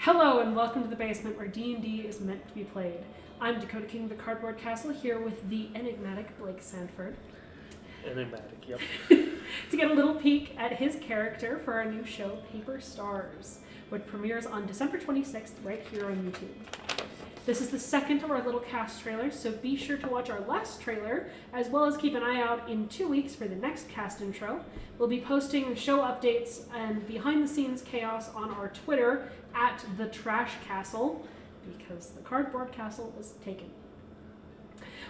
Hello and welcome to the basement where D&D is meant to be played. I'm Dakota King of the Cardboard Castle here with the enigmatic Blake Sanford. Enigmatic, yep. To get a little peek at his character for our new show, Paper Stars, which premieres on December 26th right here on YouTube. This is the second of our little cast trailers, so be sure to watch our last trailer, as well as keep an eye out in 2 weeks for the next cast intro. We'll be posting show updates and behind-the-scenes chaos on our Twitter at The Trash Castle, because the Cardboard Castle was taken.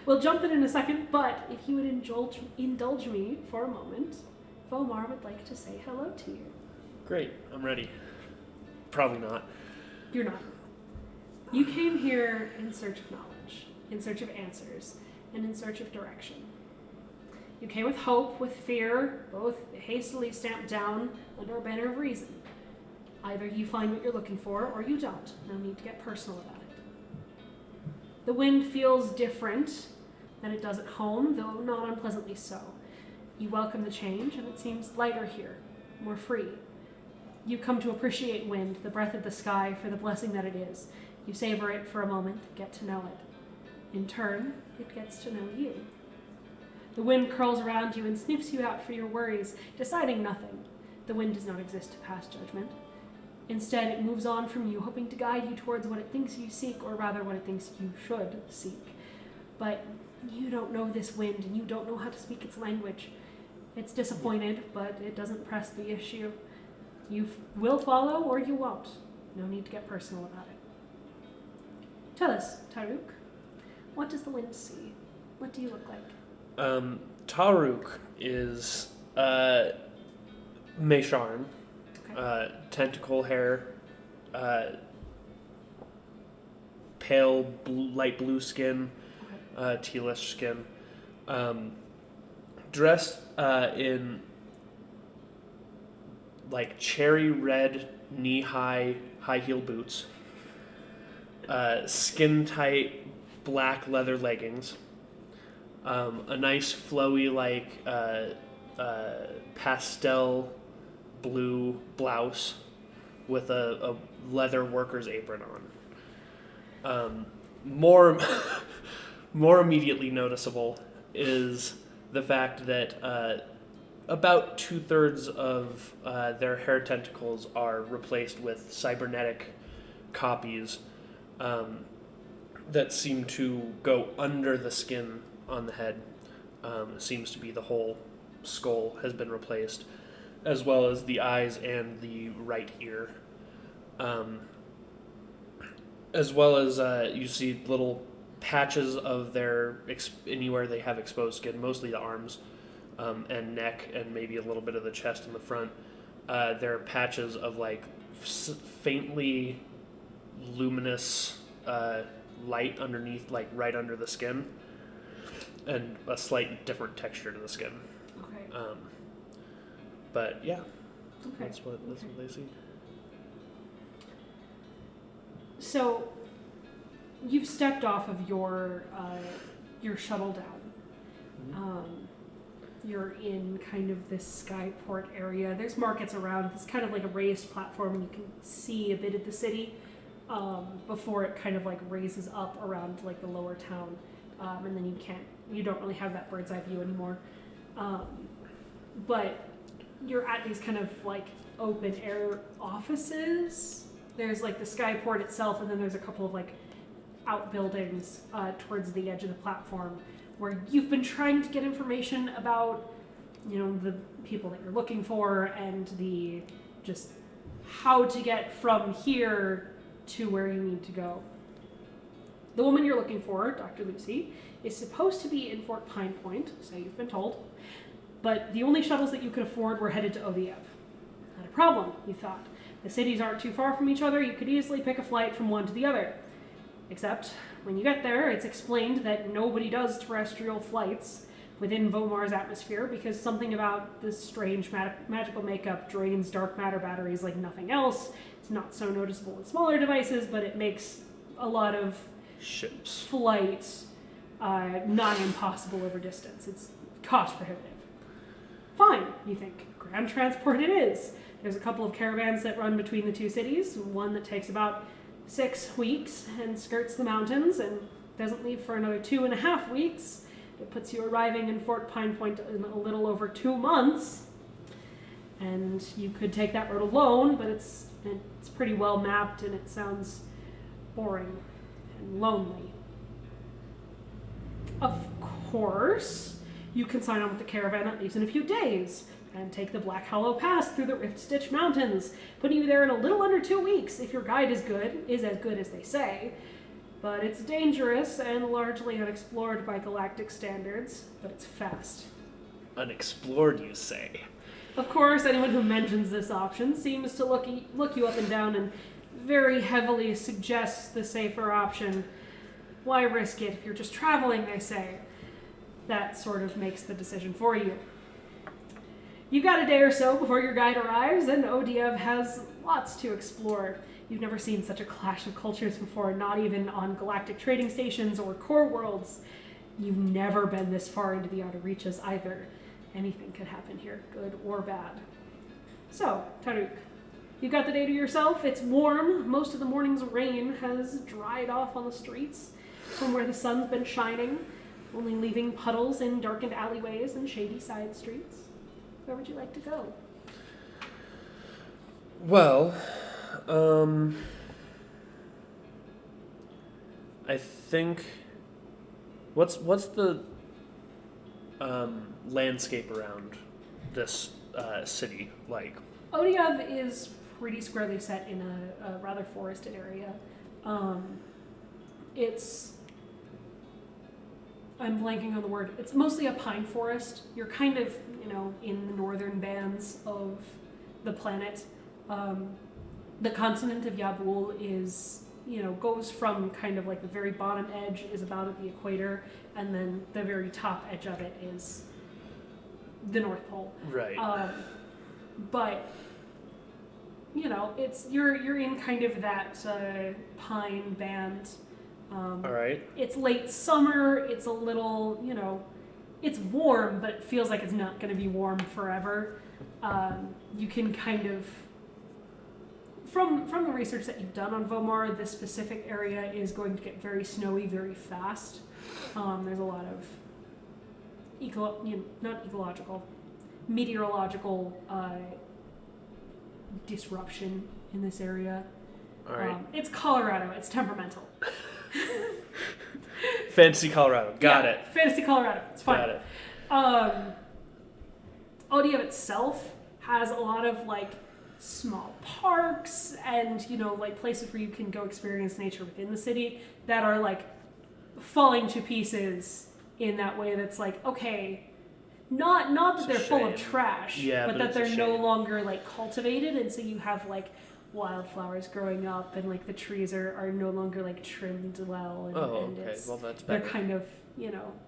We'll jump in a second, but if you would indulge me for a moment, Vomar would like to say hello to you. Great, I'm ready. Probably not. You're not. You came here in search of knowledge, in search of answers, and in search of direction. You came with hope, with fear, both hastily stamped down under a banner of reason. Either you find what you're looking for, or you don't. No need to get personal about it. The wind feels different than it does at home, though not unpleasantly so. You welcome the change, and it seems lighter here, more free. You come to appreciate wind, the breath of the sky, for the blessing that it is. You savor it for a moment, get to know it. In turn, it gets to know you. The wind curls around you and sniffs you out for your worries, deciding nothing. The wind does not exist to pass judgment. Instead, it moves on from you, hoping to guide you towards what it thinks you seek, or rather what it thinks you should seek. But you don't know this wind, and you don't know how to speak its language. It's disappointed, but it doesn't press the issue. You will follow, or you won't. No need to get personal about it. Tell us, Tah'Rooke, what does the wind see? What do you look like? Tah'Rooke is Mesharn, Okay. tentacle hair, pale light blue skin, Okay. tealish skin, dressed in like cherry red knee-high high-heel boots, skin-tight black leather leggings, a nice flowy pastel blue blouse with a leather worker's apron on. More immediately noticeable is the fact that about 2/3 of their hair tentacles are replaced with cybernetic copies that seem to go under the skin on the head. Seems to be the whole skull has been replaced, as well as the eyes and the right ear. As well as you see little patches of their anywhere they have exposed skin, mostly the arms and neck, and maybe a little bit of the chest in the front. There are patches of like faintly luminous light underneath, like right under the skin, and a slight different texture to the skin. Okay. But yeah, Okay. that's what they see. So, you've stepped off of your shuttle down. You're in kind of this skyport area. There's markets around. It's kind of like a raised platform, and you can see a bit of the city before it kind of like raises up around like the lower town, and then you don't really have that bird's eye view anymore. But you're at these kind of like open air offices. There's like the skyport itself, and then there's a couple of like outbuildings towards the edge of the platform where you've been trying to get information about, the people that you're looking for and the just how to get from here to where you need to go. The woman you're looking for, Dr. Lucy, is supposed to be in Fort Pine Point, so you've been told, but the only shuttles that you could afford were headed to ODF. Not a problem, you thought. The cities aren't too far from each other, you could easily pick a flight from one to the other. Except, when you get there, it's explained that nobody does terrestrial flights within Vomar's atmosphere because something about this strange magical makeup drains dark matter batteries like nothing else. It's not so noticeable with smaller devices, but it makes a lot of Ships. flight nigh impossible over distance. It's cost prohibitive. Fine, you think. Ground transport it is. There's a couple of caravans that run between the two cities, one that takes about 6 weeks and skirts the mountains and doesn't leave for another 2.5 weeks. It puts you arriving in Fort Pine Point in a little over 2 months. And you could take that road alone, but it's pretty well mapped and it sounds boring and lonely. Of course, you can sign on with the caravan that leaves in a few days and take the Black Hollow Pass through the Rift Stitch Mountains, putting you there in a little under 2 weeks if your guide is as good as they say. But it's dangerous and largely unexplored by galactic standards, but it's fast. Unexplored, you say? Of course, anyone who mentions this option seems to look you up and down and very heavily suggests the safer option. Why risk it if you're just traveling, they say. That sort of makes the decision for you. You've got a day or so before your guide arrives, and Odiev has lots to explore. You've never seen such a clash of cultures before, not even on galactic trading stations or core worlds. You've never been this far into the outer reaches either. Anything could happen here, good or bad. So, Tah'Rooke, you've got the day to yourself. It's warm. Most of the morning's rain has dried off on the streets from where the sun's been shining, only leaving puddles in darkened alleyways and shady side streets. Where would you like to go? Well, I think what's the landscape around this city like? Odiev is pretty squarely set in a rather forested area. I'm blanking on the word. It's mostly a pine forest. You're kind of, in the northern bands of the planet. The continent of Yabul is, goes from kind of like the very bottom edge is about at the equator, and then the very top edge of it is the North Pole. Right. But it's you're in kind of that pine band. All right. It's late summer. It's a little, it's warm, but it feels like it's not going to be warm forever. You can kind of, from the research that you've done on Vomar, this specific area is going to get very snowy very fast. There's a lot of meteorological disruption in this area. All right. It's Colorado. It's temperamental. Fantasy Colorado. Got it. Fantasy Colorado. It's fine. Got it. Odiev itself has a lot of small parks and places where you can go experience nature within the city that are falling to pieces in that way. That's okay, not that they're full of trash, but that they're no longer cultivated, and so you have wildflowers growing up, and the trees are no longer trimmed well, and, okay. Well, that's better. They're kind of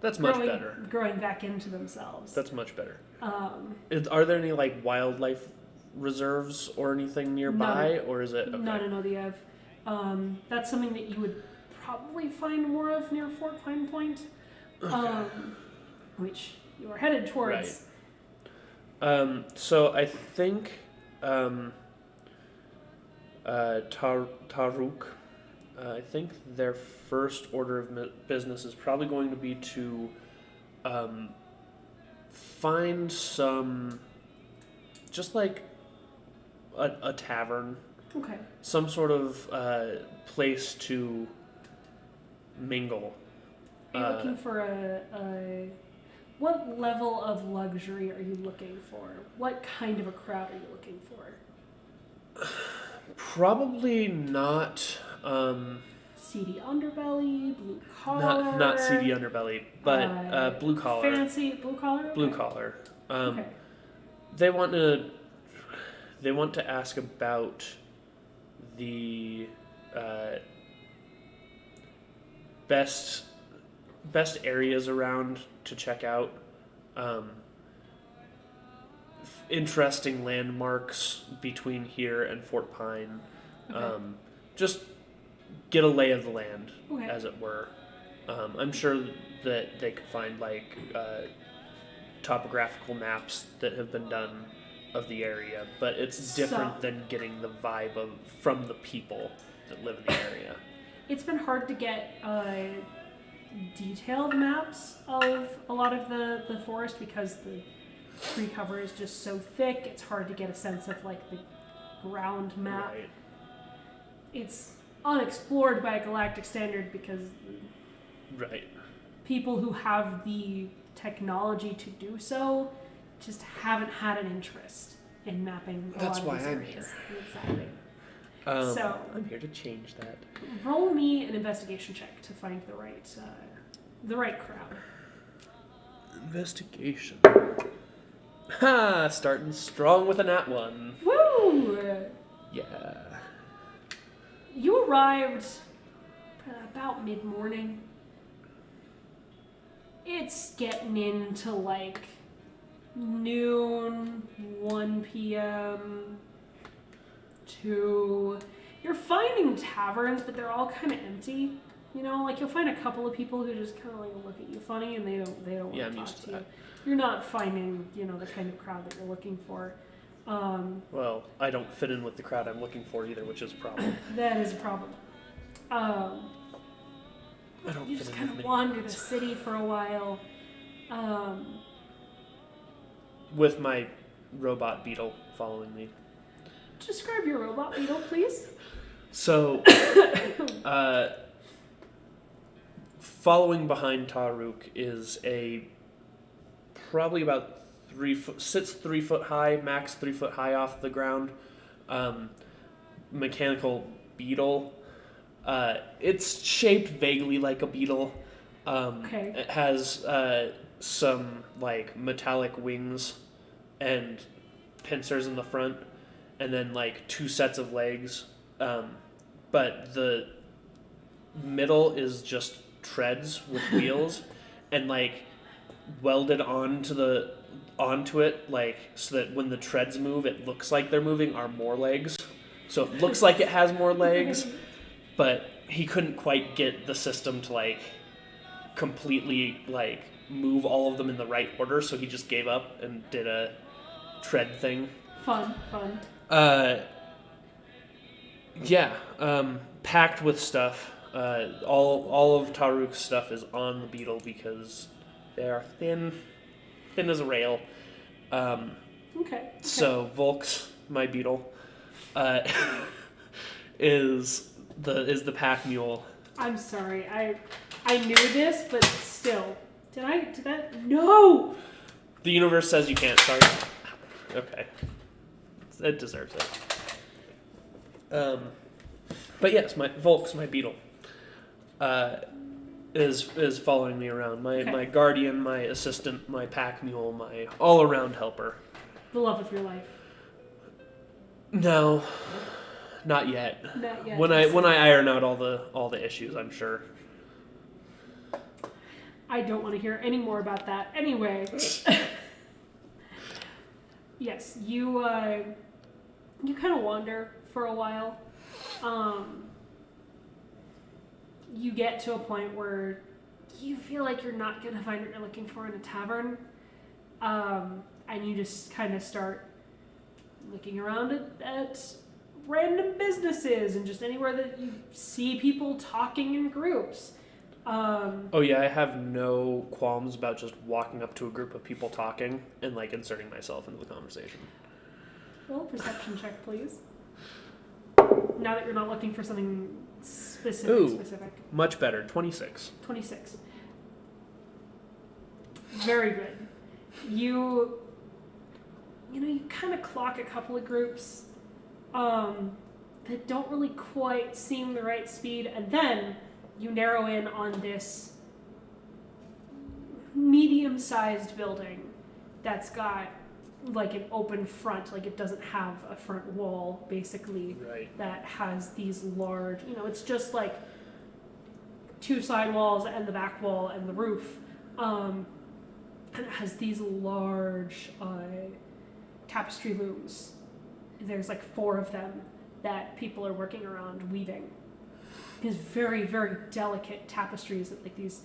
that's much better. Growing back into themselves. That's much better. Are there any wildlife reserves or anything nearby, or is it okay? Not in Odiev. That's something that you would probably find more of near Fort Pine Point, which you are headed towards. Right. So I think Tah'Rooke, I think their first order of business is probably going to be to find some, just a tavern. Okay. Some sort of place to mingle. Are you looking for what level of luxury are you looking for? What kind of a crowd are you looking for? Probably not seedy underbelly, blue collar. Not seedy underbelly, but blue collar. Fancy blue collar. Okay. Blue collar. Okay. They want to ask about the best areas around to check out. Interesting landmarks between here and Fort Pine. Okay. Just get a lay of the land, okay. as it were. I'm sure that they could find topographical maps that have been done of the area, but it's different than getting the vibe from the people that live in the area. It's been hard to get detailed maps of a lot of the forest because the tree cover is just so thick. It's hard to get a sense of like the ground map. Right. It's unexplored by a galactic standard because Right. people who have the technology to do so just haven't had an interest in mapping a That's lot of why these I'm areas. here. Exactly. So I'm here to change that. roll me an investigation check to find the right crowd. Investigation. Ha! Starting strong with a nat 1. Woo! Yeah. You arrived about mid-morning. It's getting into like noon, 1 p.m., 2. You're finding taverns, but they're all kind of empty. You know, like you'll find a couple of people who just kind of like look at you funny and they don't want to talk to you. You're not finding, the kind of crowd that you're looking for. Well, I don't fit in with the crowd I'm looking for either, which is a problem. That is a problem. You just kind of wander the city for a while. With my robot beetle following me. Describe your robot beetle, please. So, following behind Tah'Rooke is a probably about 3 foot, sits 3 foot high, max 3 foot high off the ground, mechanical beetle. It's shaped vaguely like a beetle. Okay. It has some like metallic wings and pincers in the front, and then like 2 sets of legs. But the middle is just treads with wheels, and like welded onto it, like so that when the treads move, it looks like they're moving, are more legs. So it looks like it has more legs, but he couldn't quite get the system to like completely like move all of them in the right order, so he just gave up and did a tread thing. Fun. Packed with stuff. All of Tah'Rooke's stuff is on the beetle because they are thin as a rail. Okay. So Volk's, my beetle, is the pack mule. I'm sorry. I knew this, but still. Did that? No! The universe says you can't. Sorry. Okay. It deserves it. But yes, Volk's, my beetle, is following me around. My guardian, my assistant, my pack mule, my all-around helper. The love of your life. No, not yet. Not yet. When I iron out all the issues, I'm sure. I don't want to hear any more about that. Anyway. Yes, you kind of wander for a while. You get to a point where you feel like you're not going to find what you're looking for in a tavern. And you just kind of start looking around at random businesses and just anywhere that you see people talking in groups. Oh yeah, I have no qualms about just walking up to a group of people talking and like inserting myself into the conversation. Roll a perception check, please. Now that you're not looking for something specific. Much better. 26. 26. Very good. You kind of clock a couple of groups that don't really quite seem the right speed, and then you narrow in on this medium-sized building that's got like an open front, like it doesn't have a front wall, basically, right, that has these large, it's just like 2 side walls and the back wall and the roof, and it has these large tapestry looms. There's like 4 of them that people are working around weaving. These very, very delicate tapestries that like these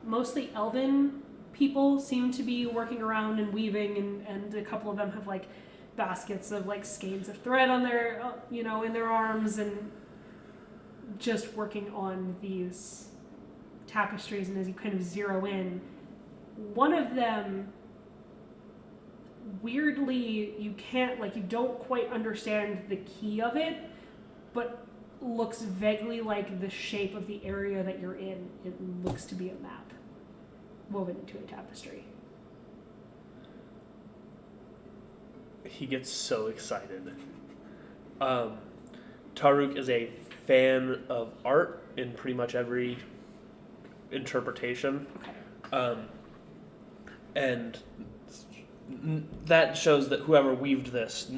mostly elven people seem to be working around and weaving, and a couple of them have like baskets of like skeins of thread on their, in their arms, and just working on these tapestries. And as you kind of zero in, one of them, weirdly, you don't quite understand the key of it, but looks vaguely like the shape of the area that you're in. It looks to be a map woven into a tapestry. He gets so excited. Tah'Rooke is a fan of art in pretty much every interpretation. Okay. And that shows that whoever weaved this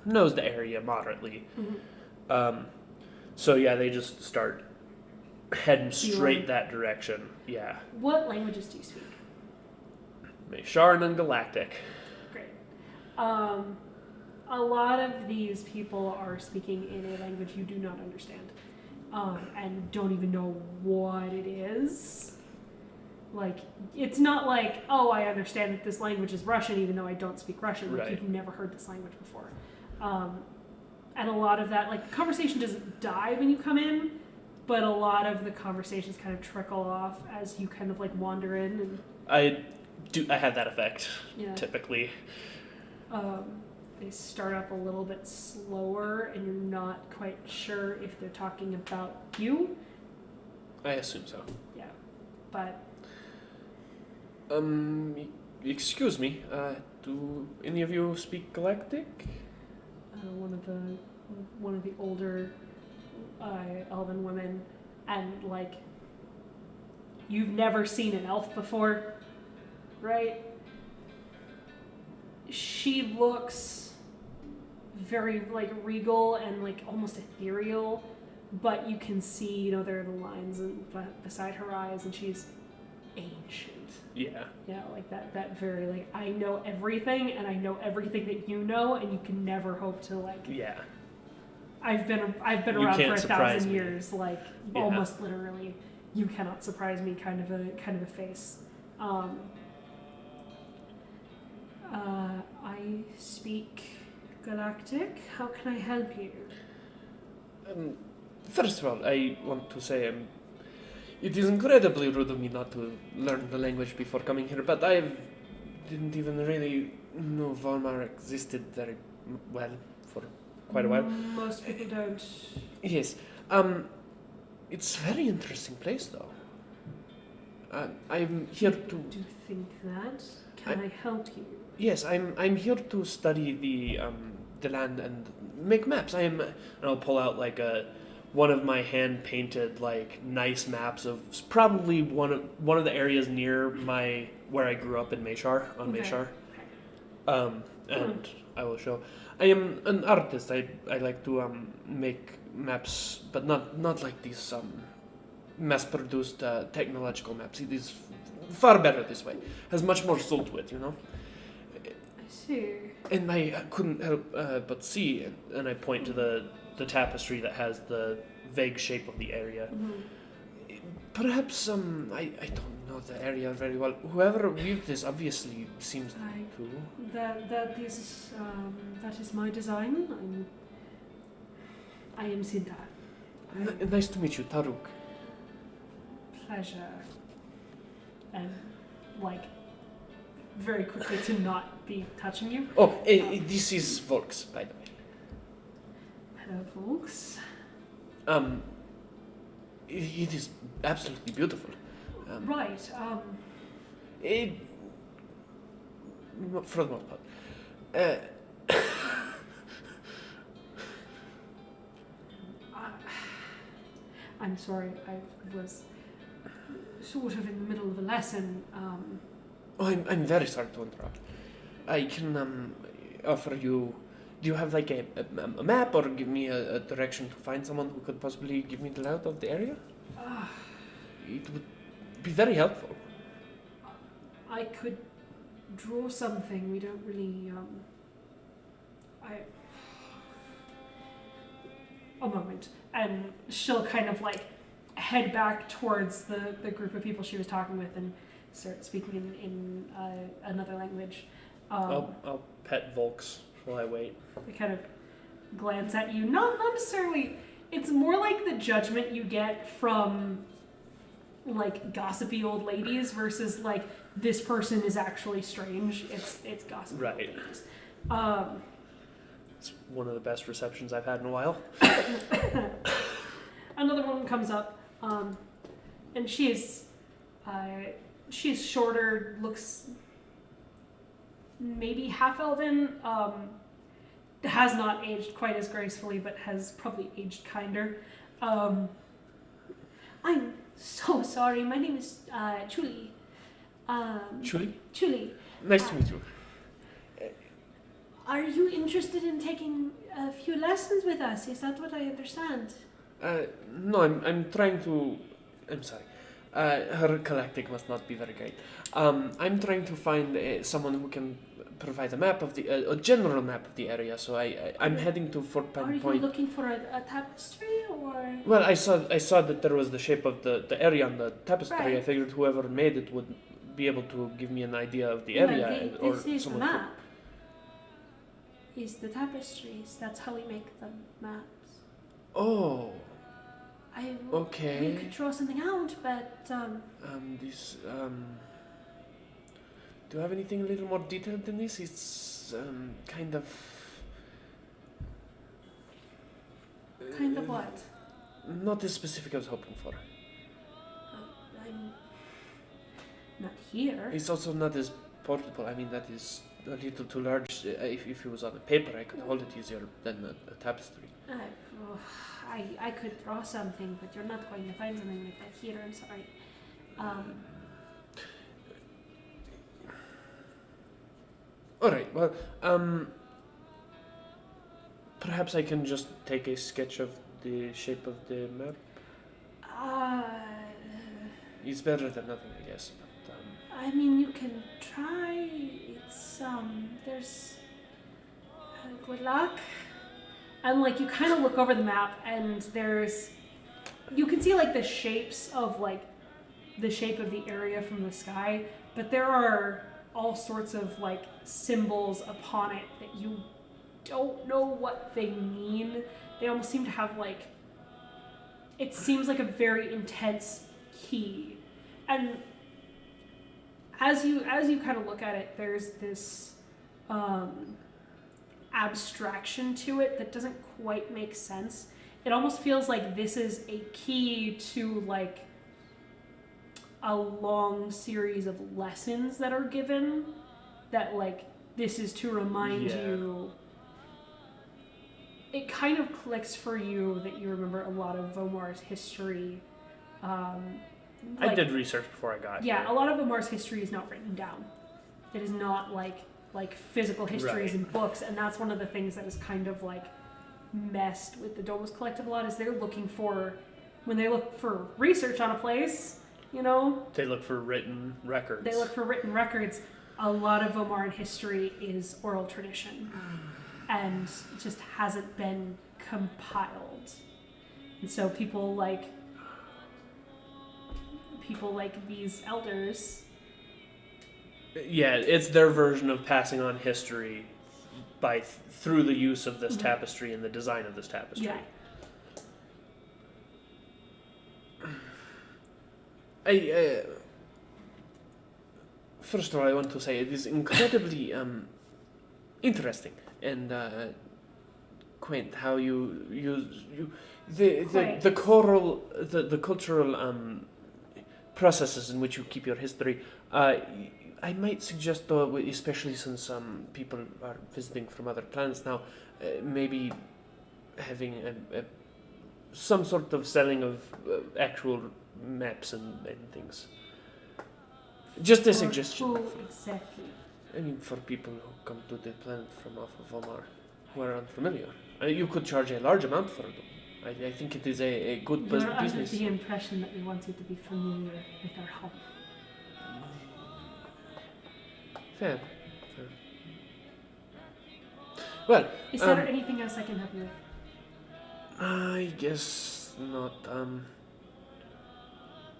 knows the area moderately. Mm-hmm. So yeah, they just start heading straight that direction. Yeah. What languages do you speak? Mesharan and Galactic. Great. A lot of these people are speaking in a language you do not understand, and don't even know what it is. Like, it's not like, oh, I understand that this language is Russian, even though I don't speak Russian. Like, right. You've never heard this language before. And a lot of that, like, the conversation doesn't die when you come in, but a lot of the conversations kind of trickle off as you kind of, like, wander in. And I have that effect, yeah. typically. They start up a little bit slower, and you're not quite sure if they're talking about you. I assume so. Yeah, but... excuse me, do any of you speak Galactic? One of the older elven women, and like, you've never seen an elf before, right? She looks very like regal and like almost ethereal, but you can see, there are the lines beside her eyes, and she's ancient. Yeah. Yeah, like that very, like, I know everything, and I know everything that you know, and you can never hope to, like... Yeah. I've been around for 1,000 years, like, yeah. Almost literally. You cannot surprise me, kind of a face. I speak Galactic. How can I help you? First of all, I want to say it is incredibly rude of me not to learn the language before coming here, but I didn't even really know Volmar existed very well for quite a while. Most people don't. Yes. It's a very interesting place, though. I'm here to... Do you think that? Can I help you? Yes, I'm here to study the land and make maps. And I'll pull out like one of my hand painted like nice maps of probably one of the areas near where I grew up in Meshar on Meshar. And I will show. I am an artist. I like to make maps, but not like these mass-produced technological maps. It is far better this way. Has much more soul to it, I see. And I couldn't help but see, and I point to the tapestry that has the vague shape of the area. Mm-hmm. Perhaps I don't know the area very well. Whoever weaved this obviously seems to. That is my design. I am Sinta. Nice to meet you, Tah'Rooke. Pleasure. And like very quickly to not be touching you. Oh, this is Volks, by the way. Hello, folks. It is absolutely beautiful. Right. For the most part. I'm sorry, I was sort of in the middle of a lesson. I'm very sorry to interrupt. I can offer you... Do you have like a map, or give me a direction to find someone who could possibly give me the layout of the area? It would be very helpful. I could draw something. We don't really... A moment. And she'll kind of like head back towards the group of people she was talking with and start speaking in another language. I'll pet Volks while I wait. They kind of glance at you. Not necessarily. It's more like the judgment you get from like gossipy old ladies versus like this person is actually strange. It's gossipy old Right. ladies. It's one of the best receptions I've had in a while. Another woman comes up, and she's shorter, looks maybe half elven. Has not aged quite as gracefully, but has probably aged kinder. I'm so sorry. My name is Julie. Julie? Julie. Nice to meet you. Are you interested in taking a few lessons with us? Is that what I understand? No, I'm trying to... I'm sorry. Her collecting must not be very great. I'm trying to find someone who can provide a map of a general map of the area. So I'm heading to Fort Pine Point. Are you looking for a tapestry or? Well, I saw that there was the shape of the area on the tapestry. Right. I figured whoever made it would be able to give me an idea of the area. This is a someone map. Is the tapestries. That's how we make the maps. Oh, We okay. could draw something out, but Do you have anything a little more detailed than this? It's kind of. kind of what? Not as specific as I was hoping for. I'm not here. It's also not as portable. I mean, that is a little too large. If it was on a paper, I could hold it easier than a tapestry. I could draw something, but you're not going to find something like that here. I'm sorry. All right. Well, perhaps I can just take a sketch of the shape of the map. It's better than nothing, I guess. But, I mean, you can try. It's there's good luck. And like you kind of look over the map, and you can see like the shapes of like the shape of the area from the sky, but there are all sorts of like symbols upon it that you don't know what they mean. They almost seem to have like, it seems like a very intense key. And as you kind of look at it, there's this abstraction to it that doesn't quite make sense. It almost feels like this is a key to like a long series of lessons that are given, that like this is to remind you. It kind of clicks for you that you remember a lot of Vomar's history. I did research before I got here. A lot of Vomar's history is not written down. It is not like physical histories in books, and that's one of the things that is kind of like messed with the Domus Collective a lot, is they're looking for, when they look for research on a place, you know? They look for written records. A lot of Vomaran history is oral tradition and just hasn't been compiled. And so people like these elders. Yeah, it's their version of passing on history through the use of this tapestry and the design of this tapestry. Yeah. First of all, I want to say it is incredibly interesting and quaint how the cultural processes in which you keep your history. I might suggest, though, especially since people are visiting from other planets now, maybe having some sort of selling of actual maps and things. Just a suggestion. Who exactly? I mean, for people who come to the planet from off of Omar, who are unfamiliar. You could charge a large amount for them. I think it is a good You're business. under the impression that we want you to be familiar with our home. Fair. Well, Is there anything else I can help you with? I guess not.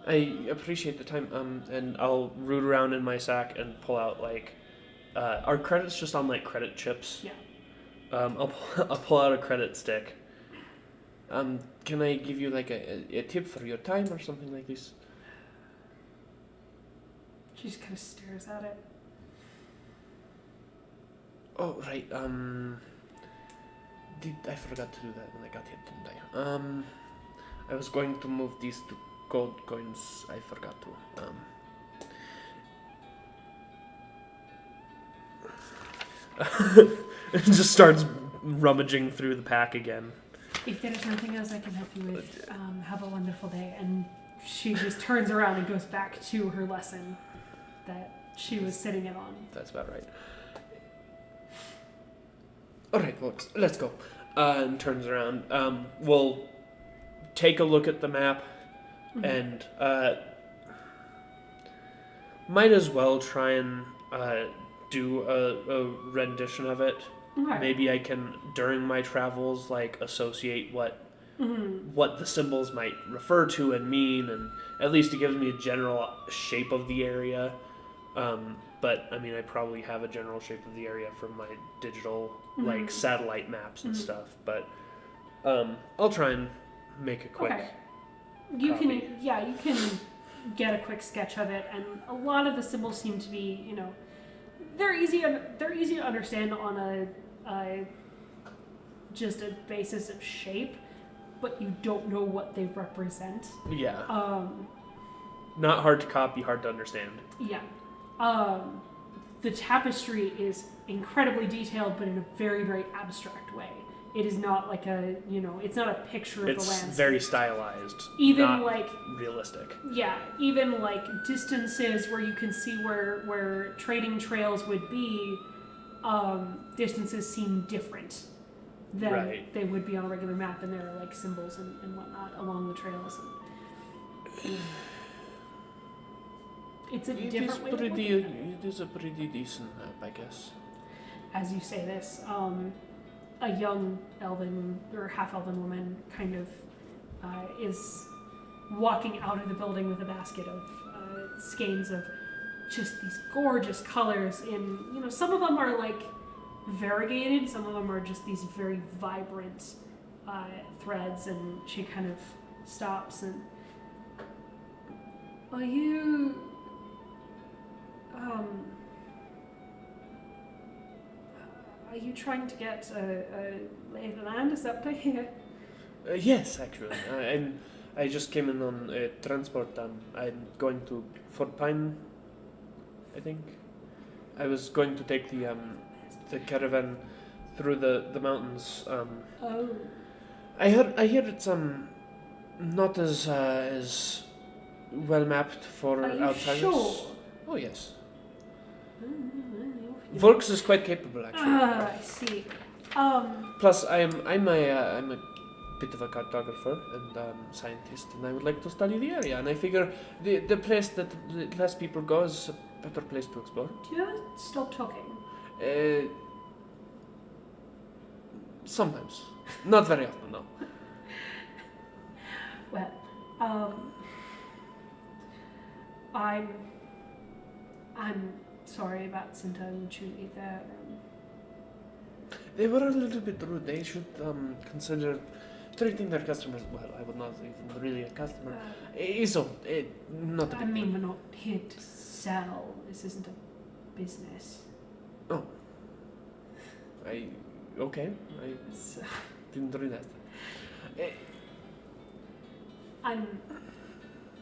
I appreciate the time. And I'll root around in my sack and pull out like, are credits just on like credit chips? Yeah. I'll pull out a credit stick. Can I give you like a tip for your time or something like this? She just kind of stares at it. Oh right. I forgot to do that when I got here, didn't I? I was going to move these to gold coins. I forgot to. It just starts rummaging through the pack again. If there's nothing else I can help you with, have a wonderful day. And she just turns around and goes back to her lesson that she was sitting in on. That's about right. Alright, folks, let's go. And turns around. We'll take a look at the map and might as well try and do a rendition of it. Okay. Maybe I can, during my travels, like associate what the symbols might refer to and mean, and at least it gives me a general shape of the area. But I mean, I probably have a general shape of the area from my digital like satellite maps and stuff. But I'll try and make a quick. Okay. You can get a quick sketch of it, and a lot of the symbols seem to be, they're easy to understand on a just a basis of shape, but you don't know what they represent. Yeah. Not hard to copy, hard to understand. Yeah. The tapestry is incredibly detailed, but in a very, very abstract way. It is not like it's not a picture of the landscape. It's very stylized. Even not like realistic. Yeah, even like distances where you can see where trading trails would be, distances seem different than they would be on a regular map, and there are like symbols and whatnot along the trails. And it's a different way to look at it. It is a pretty decent map, I guess. As you say this, a young elven or half-elven woman kind of is walking out of the building with a basket of skeins of just these gorgeous colors. Some of them are like variegated, some of them are just these very vibrant threads. And she kind of stops and, are you trying to get a lay of the land? Is that what I hear? Yes, actually. I just came in on transport. I'm going to Fort Pine, I think. I was going to take the caravan through the mountains. Oh. I hear it's not as well mapped for Are you outsiders. sure? Oh yes. Volks is quite capable, actually. I see. Plus, I'm a bit of a cartographer and scientist, and I would like to study the area. And I figure the place that less people go is a better place to explore. Do you ever stop talking? Sometimes, not very often, no. Well, I'm sorry about Sinta and Julie there. They were a little bit rude. They should consider treating their customers well. I would not say even really a customer. It's all not. I mean, we're not here to sell. This isn't a business. Oh. Okay. I So, didn't realize that. I'm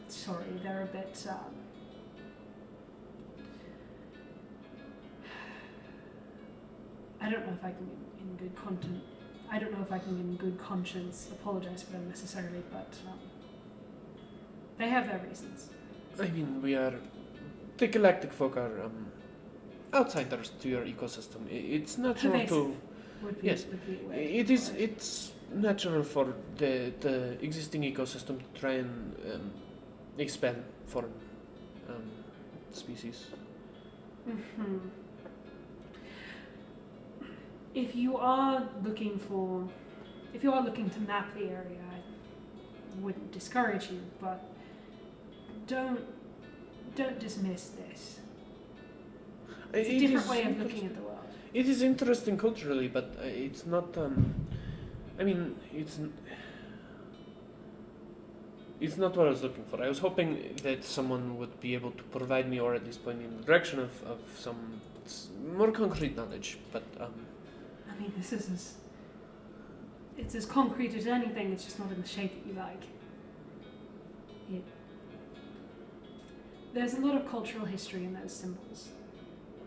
sorry. They're a bit. I don't know if I can, in good content. I don't know if I can, in good conscience, apologize for them necessarily, but they have their reasons. I mean, the galactic folk are outsiders to your ecosystem. It's natural to. Yes, it's natural for the existing ecosystem to try and expand foreign species. Mm-hmm. If you are looking to map the area, I wouldn't discourage you, but don't dismiss this. It It's a different is way of interesting. looking at the world. It is interesting culturally, but it's not. I mean, it's not what I was looking for. I was hoping that someone would be able to provide me, or at least point me in the direction of some more concrete knowledge. But I mean, it's as concrete as anything. It's just not in the shape that you like. There's a lot of cultural history in those symbols.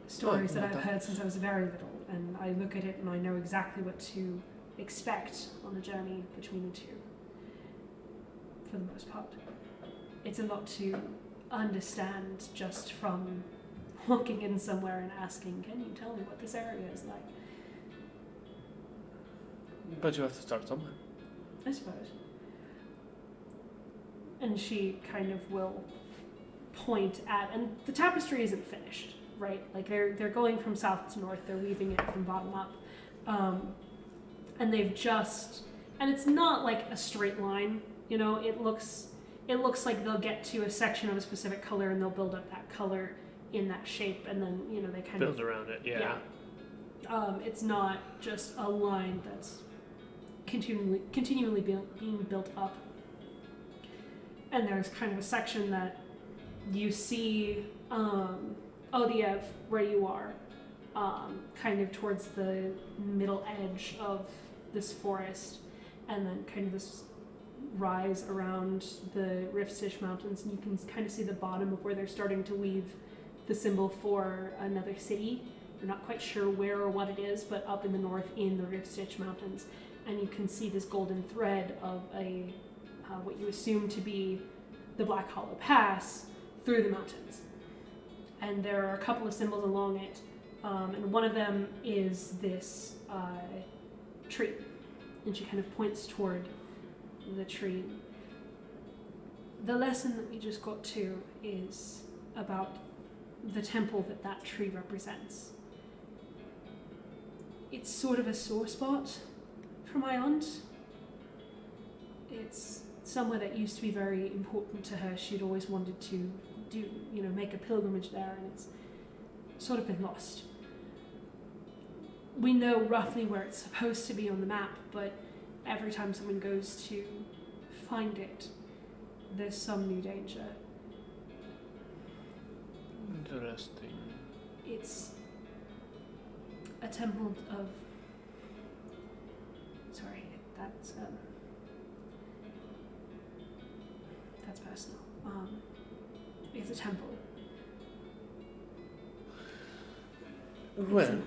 Stories that I've heard since I was very little, and I look at it and I know exactly what to expect on a journey between the two. For the most part, it's a lot to understand just from walking in somewhere and asking, "Can you tell me what this area is like?" But you have to start somewhere. I suppose. And she kind of will point at, and the tapestry isn't finished, right? Like they're going from south to north, they're weaving it from bottom up, and they've just, and it's not like a straight line, you know. It looks like they'll get to a section of a specific color and they'll build up that color in that shape, and then they kind build around it. Yeah. It's not just a line that's continually being built up. And there's kind of a section that you see Odiev, where you are, kind of towards the middle edge of this forest, and then kind of this rise around the Rift Stitch Mountains, and you can kind of see the bottom of where they're starting to weave the symbol for another city. You're not quite sure where or what it is, but up in the north in the Rift Stitch Mountains, and you can see this golden thread of what you assume to be the Black Hollow Pass through the mountains. And there are a couple of symbols along it, and one of them is this tree, and she kind of points toward the tree. The lesson that we just got to is about the temple that tree represents. It's sort of a sore spot for my aunt. It's somewhere that used to be very important to her. She'd always wanted to do, make a pilgrimage there, and it's sort of been lost. We know roughly where it's supposed to be on the map, but every time someone goes to find it, there's some new danger. Interesting. It's a temple of... Sorry, that's personal. It's a temple. Well,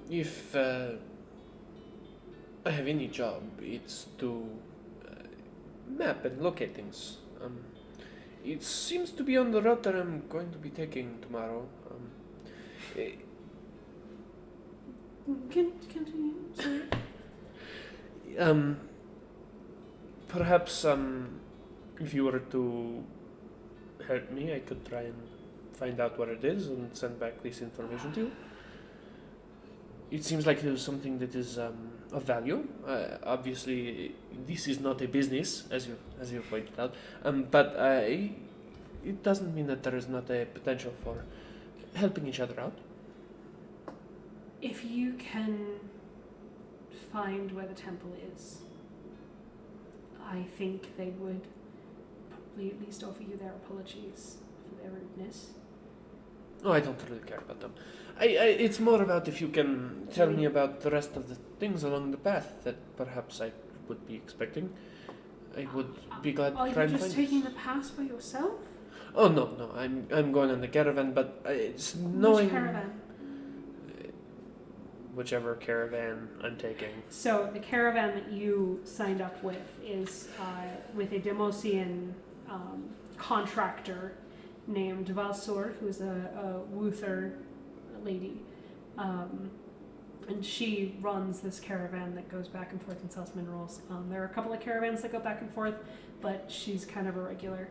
if I have any job, it's to map and locate things. It seems to be on the route that I'm going to be taking tomorrow. Continue. Sorry. Perhaps if you were to help me, I could try and find out what it is and send back this information to you. It seems like there's something that is of value. Obviously, this is not a business, as you pointed out, but it doesn't mean that there is not a potential for helping each other out. If you can find where the temple is, I think they would probably at least offer you their apologies for their rudeness. Oh, I don't really care about them. It's more about if you can tell me about the rest of the things along the path that perhaps I would be expecting. I would be glad to try and find. Are you just taking the pass by yourself? Oh no, I'm going on the caravan, but it's knowing. Which caravan? Whichever caravan I'm taking. So the caravan that you signed up with is with a Demosian contractor named Valsor, who's a Wuther lady. And she runs this caravan that goes back and forth and sells minerals. There are a couple of caravans that go back and forth, but she's kind of a regular.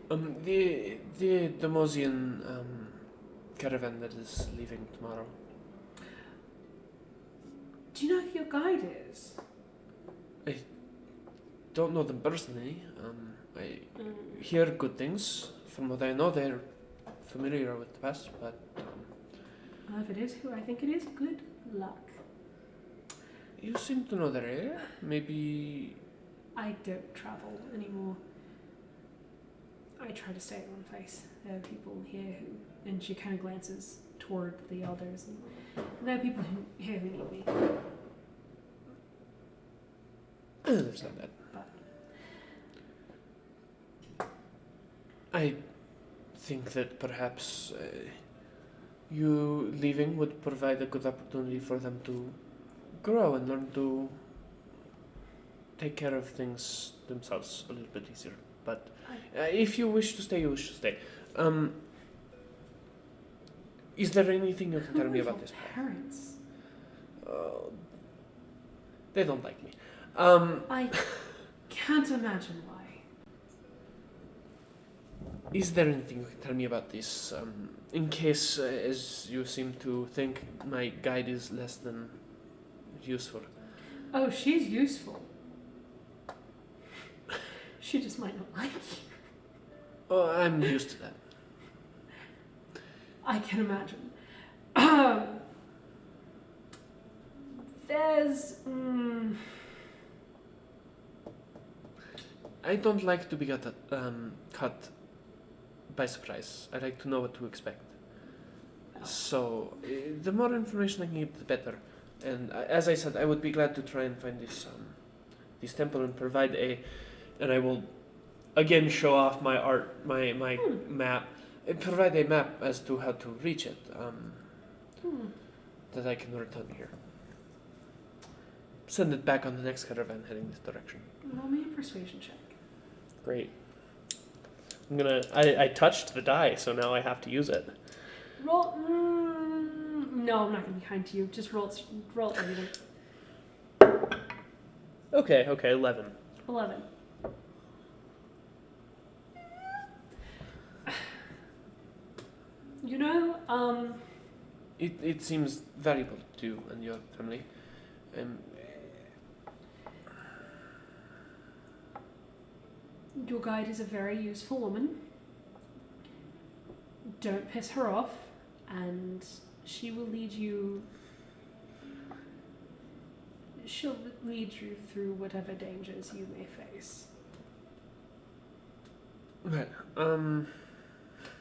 The Demosian caravan that is leaving tomorrow. Do you know who your guide is? don't know them personally. I hear good things. From what I know, they're familiar with the past, but... If it is who I think it is, good luck. You seem to know their area. Maybe... I don't travel anymore. I try to stay at one place. There are people here who... And she kind of glances toward the elders. And there are people here who need me. I understand that. I think that perhaps you leaving would provide a good opportunity for them to grow and learn to take care of things themselves a little bit easier. But if you wish to stay, you wish to stay. Is there anything you can tell me about this? Parents? They don't like me. I can't imagine why. Is there anything you can tell me about this? In case, as you seem to think, my guide is less than useful. Oh, she's useful. She just might not like you. Oh, I'm used to that. I can imagine. There's... I don't like to be caught by surprise. I like to know what to expect. So, the more information I can give, the better. And as I said, I would be glad to try and find this temple and provide and I will again show off my art, my map, and provide a map as to how to reach it. That I can return here. Send it back on the next caravan heading this direction. Roll me a persuasion check. Great. I touched the die, so now I have to use it. Roll. No, I'm not gonna be kind to you. Just roll everything. Okay, 11. 11. You know, It seems valuable to you and your family. Your guide is a very useful woman. Don't piss her off, and she'll lead you through whatever dangers you may face. Well,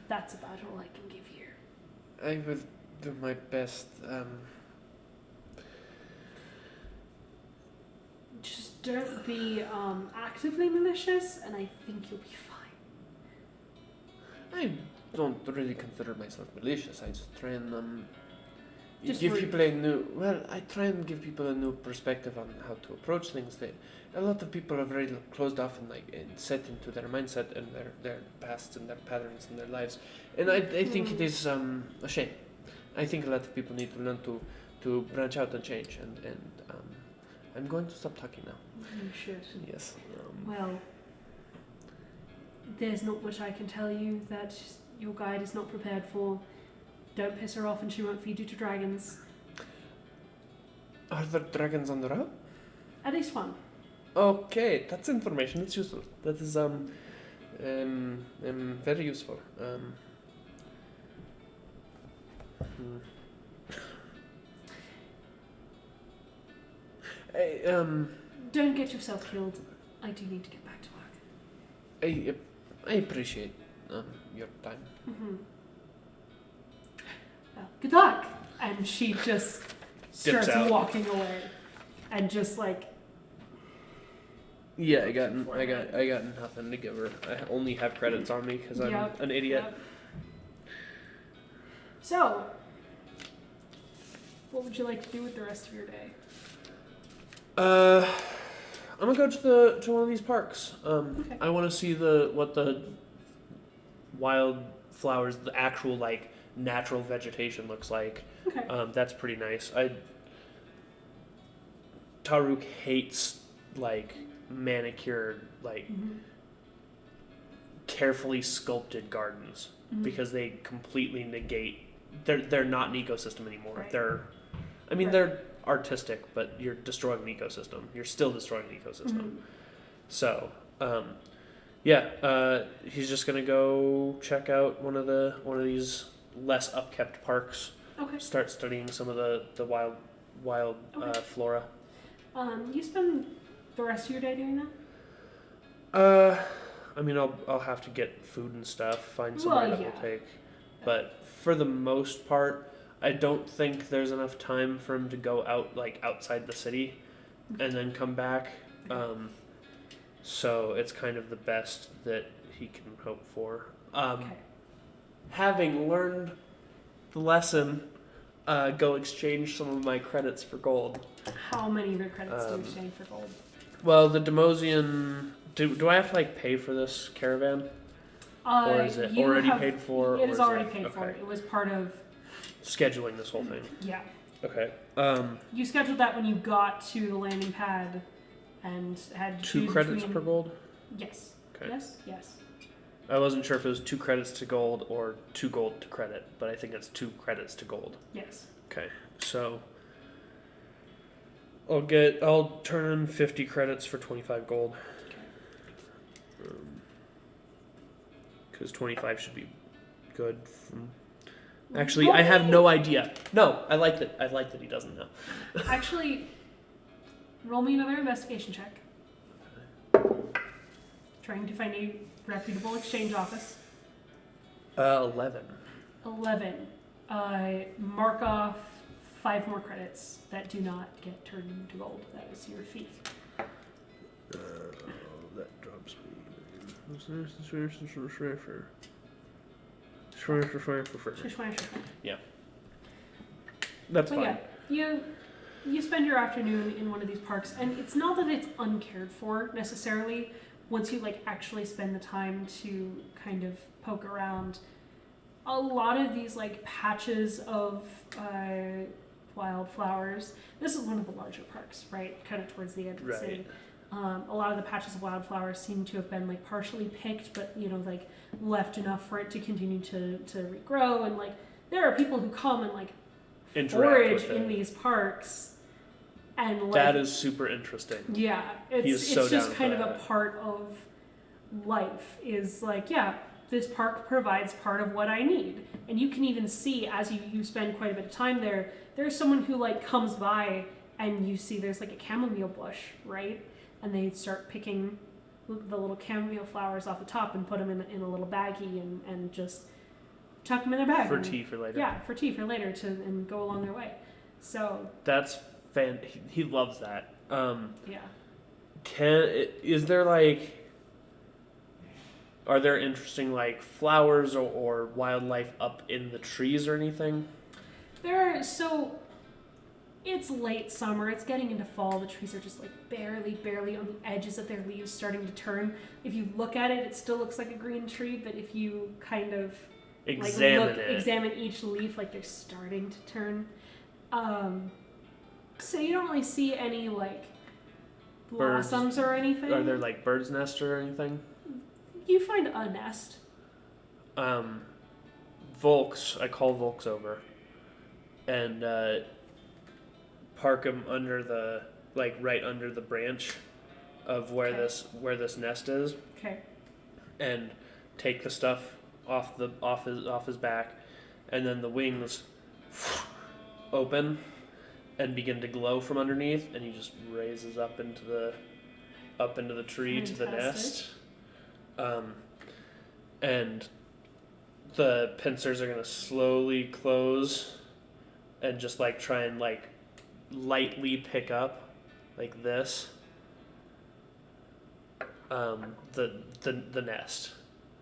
That's about all I can give you. I will do my best. Just don't be actively malicious, and I think you'll be fine. I don't really consider myself malicious. I just try and Just people a new. Well, I try and give people a new perspective on how to approach things. A lot of people are very closed off and set into their mindset and their pasts and their patterns and their lives, and I think it is a shame. I think a lot of people need to learn to branch out and change, and I'm going to stop talking now. You should. Yes. Well, there's not much I can tell you that your guide is not prepared for. Don't piss her off and she won't feed you to dragons. Are there dragons on the route? At least one. Okay, that's information. It's useful. That is very useful. Don't get yourself killed. I do need to get back to work. I appreciate your time. Mm-hmm. Well, good luck. And she just starts walking away, and just like. Yeah, I got nothing to give her. I only have credits on me because I'm an idiot. Yep. So, what would you like to do with the rest of your day? I'm gonna go to one of these parks. Okay. I want to see what the wild flowers, the actual natural vegetation looks like. Okay. That's pretty nice. Tah'Rooke hates manicured, carefully sculpted gardens because they completely negate. They're not an ecosystem anymore. Right. They're artistic, but you're destroying an ecosystem. You're still destroying an ecosystem. So, he's just gonna go check out one of these less upkept parks. Okay. Start studying some of the wild Okay. flora. You spend the rest of your day doing that? I mean, I'll have to get food and stuff, find somewhere that will take. But for the most part, I don't think there's enough time for him to go out outside the city, and then come back. So it's kind of the best that he can hope for. Having learned the lesson, go exchange some of my credits for gold. How many of your credits do you exchange for gold? Well, the Demosian... Do I have to pay for this caravan? Or is it already paid for? It is already paid for. It was part of... scheduling this whole thing. Yeah. Okay. You scheduled that when you got to the landing pad and had 2 credits per gold? Yes. Okay. Yes. I wasn't sure if it was 2 credits to gold or 2 gold to credit, but I think it's 2 credits to gold. Yes. Okay. So I'll turn in 50 credits for 25 gold. Because 25 should be good. Actually, I have no idea. No, I like that he doesn't know. Actually, roll me another investigation check. Trying to find a reputable exchange office. 11. 11. Mark off 5 more credits that do not get turned into gold. That is your fee. That drops me. Yeah. That's fine. Yeah, you spend your afternoon in one of these parks, and it's not that it's uncared for necessarily. Once you actually spend the time to kind of poke around, a lot of these patches of wildflowers. This is one of the larger parks, right? Kind of towards the edge of the city. A lot of the patches of wildflowers seem to have been partially picked, but left enough for it to continue to regrow. And there are people who come and forage in these parks, and that is super interesting. Yeah, it's just kind of a part of life. Is this park provides part of what I need, and you can even see as you spend quite a bit of time there. There's someone who comes by, and you see there's a chamomile bush, right? And they start picking the little chamomile flowers off the top and put them in a little baggie and just tuck them in their bag. For tea for later. Yeah, for tea for later and go along their way. So that's he loves that. Yeah. Is there are there interesting flowers or wildlife up in the trees or anything? It's late summer. It's getting into fall. The trees are just barely on the edges of their leaves starting to turn. If you look at it, it still looks like a green tree, but if you kind of examine each leaf, they're starting to turn. So you don't really see any blossoms or anything. Are there birds' nests or anything? You find a nest. Volks. I call Volks over, and park him under the right under the branch of where this nest is. Okay. And take the stuff off his back, and then the wings open and begin to glow from underneath, and he just raises up into the tree. Fantastic. To the nest. And the pincers are gonna slowly close and just try and lightly pick up this the nest.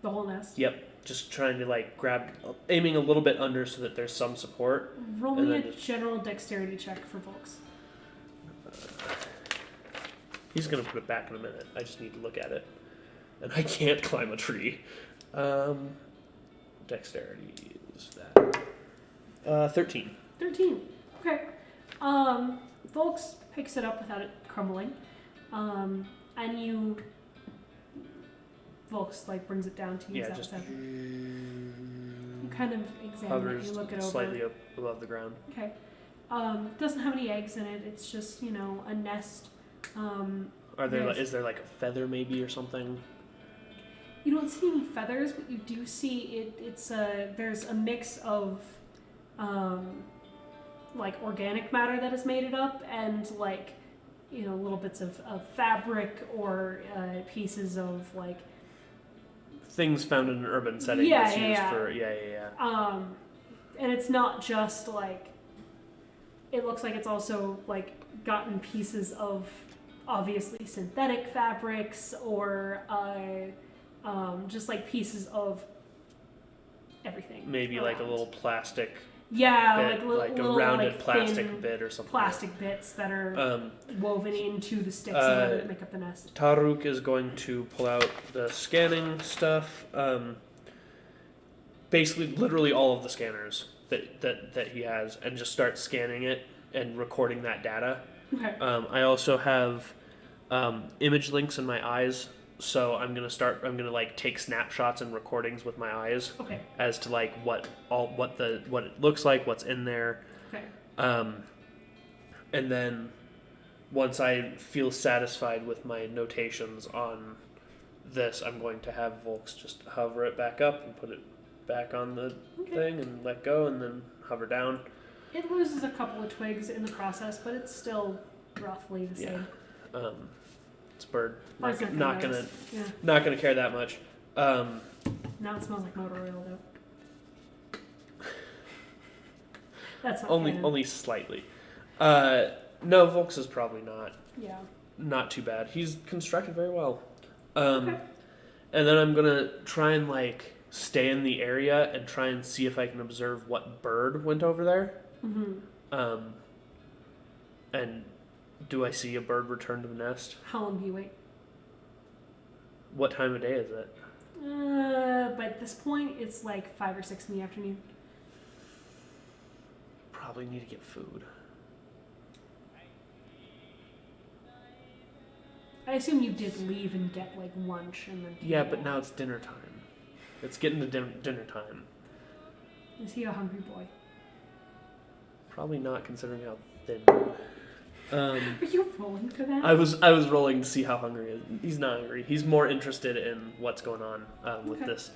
The whole nest? Yep. Just trying to grab, aiming a little bit under so that there's some support. Roll me a general dexterity check for Volks. He's gonna put it back in a minute. I just need to look at it, and I can't climb a tree. Dexterity is that 13. 13. Okay. Volks picks it up without it crumbling, and Volks brings it down to you. Yeah, just you kind of examine it. You look it over. Slightly up above the ground. Okay. Doesn't have any eggs in it. It's just a nest Are there? Is there like a feather maybe or something? You don't see any feathers, but you do see there's a mix of like organic matter that has made it up, and like little bits of fabric or pieces of like things found in an urban setting. And it's not just like, it looks like it's also like gotten pieces of obviously synthetic fabrics or just like pieces of everything. Maybe around. Like a little plastic. Yeah, bit, like a rounded plastic bit or something. Plastic bits that are woven into the sticks that make up the nest. Tah'Rooke is going to pull out the scanning stuff. Basically, literally all of the scanners that he has, and just start scanning it and recording that data. Okay. I also have image links in my eyes. So I'm gonna like take snapshots and recordings with my eyes, okay, as to like what it looks like, what's in there, okay, and then once I feel satisfied with my notations on this, I'm going to have Volks just hover it back up and put it back on the thing and let go, and then hover down. It loses a couple of twigs in the process, but it's still roughly the same. It's a bird. Not gonna care that much. Now it smells like motor oil though. That's not only slightly. No, Volks is probably not. Yeah. Not too bad. He's constructed very well. And then I'm gonna try and like stay in the area and try and see if I can observe what bird went over there. Mm-hmm. And do I see a bird return to the nest? How long do you wait? What time of day is it? By this point, it's like 5 or 6 in the afternoon. Probably need to get food. I assume you did leave and get like lunch and then. Yeah, but now it's dinner time. It's getting to dinner time. Is he a hungry boy? Probably not, considering how thin. Are you rolling for that? I was rolling to see how hungry he is. He's not hungry. He's more interested in what's going on with this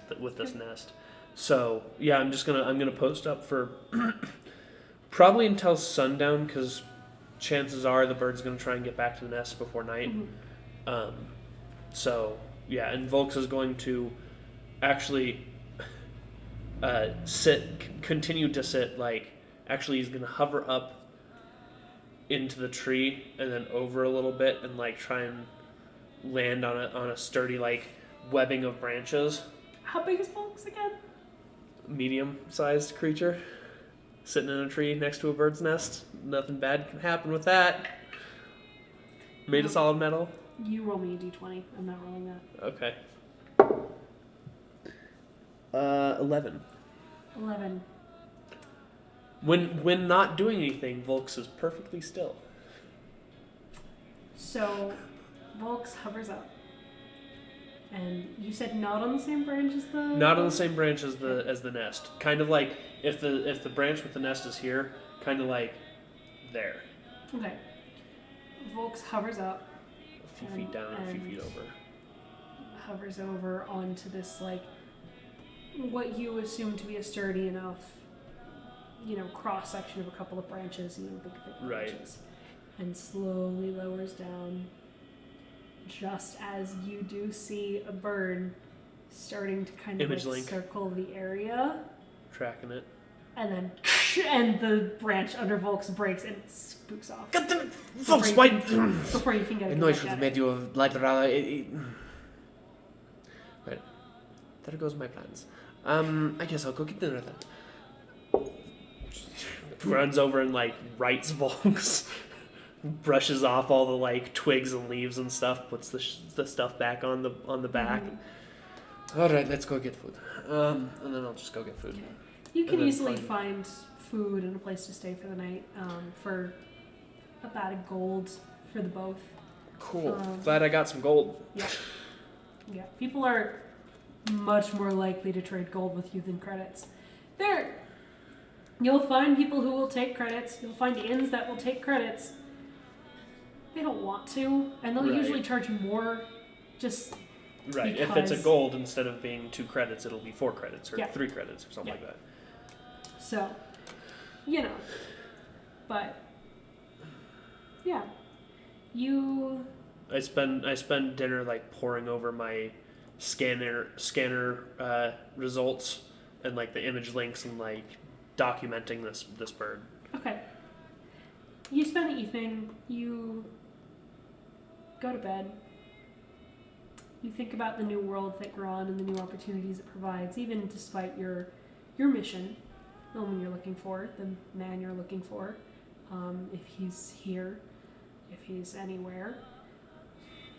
nest. So yeah, I'm gonna post up for probably until sundown, because chances are the bird's gonna try and get back to the nest before night. Mm-hmm. So yeah, and Volks is going to actually continue to sit. Like, actually, he's gonna hover up into the tree and then over a little bit and like try and land on a sturdy like webbing of branches. How big is Volks again? Medium-sized creature sitting in a tree next to a bird's nest. Nothing bad can happen with that. Made of solid metal. You roll me a d20. I'm not rolling that. Okay. 11. 11. When not doing anything, Volks is perfectly still. So, Volks hovers up. And you said not on the same branch as the... Not on the same branch as the nest. Kind of like, if the branch with the nest is here, kind of like there. Okay. Volks hovers up. A few feet down, a few feet over. Hovers over onto this, like, what you assume to be a sturdy enough, cross section of a couple of branches, big branches, and slowly lowers down, just as you do see a bird starting to kind of circle the area, tracking it, and then the branch under Volks breaks and it spooks off. Get them, Volks! Why? Before you can get it. I know I should have made you a lighter. Right, there goes my plans. I guess I'll go get dinner then. Runs over and like rights Volks, brushes off all the like twigs and leaves and stuff, puts the stuff back on the back. Mm-hmm. All right, let's go get food. And then I'll just go get food. You can easily find food and a place to stay for the night for about a gold for the both. Cool. Glad I got some gold. Yeah. Yeah. People are much more likely to trade gold with you than credits. You'll find people who will take credits. You'll find inns that will take credits. they don't want to, and they'll Right. usually charge more just Right. If it's a because- gold, instead of being 2 credits, it'll be 4 credits or Yeah. 3 credits or something Yeah. like that. so, you know. But yeah, I spend dinner like poring over my scanner results and like the image links and like documenting this bird. okay. You spend the evening. You go to bed. You think about the new world that you're on and the new opportunities it provides, even despite your mission, the woman you're looking for, the man you're looking for, if he's here, if he's anywhere.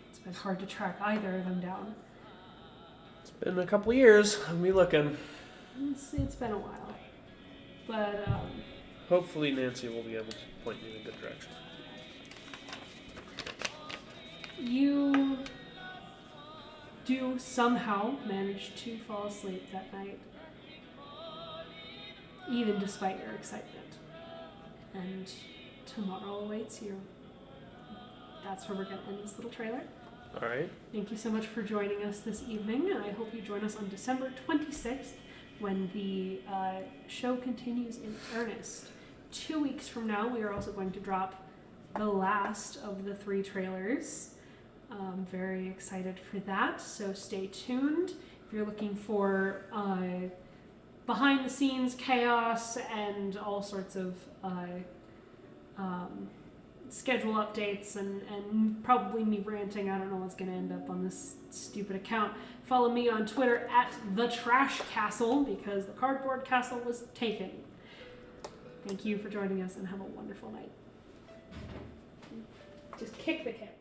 It's been hard to track either of them down. It's been a couple years of me looking. It's been a while. But, Hopefully Nancy will be able to point me in a good direction. you do somehow manage to fall asleep that night, even despite your excitement. And tomorrow awaits you. That's where we're going to end this little trailer. All right. Thank you so much for joining us this evening, and I hope you join us on December 26th when the show continues in earnest. 2 weeks from now, we are also going to drop the last of the 3 trailers. I'm very excited for that, so stay tuned. If you're looking for behind-the-scenes chaos and all sorts of schedule updates and probably me ranting, I don't know what's going to end up on this stupid account, follow me on Twitter at @TheTrashCastle because the cardboard castle was taken. Thank you for joining us and have a wonderful night. Just kick the camera.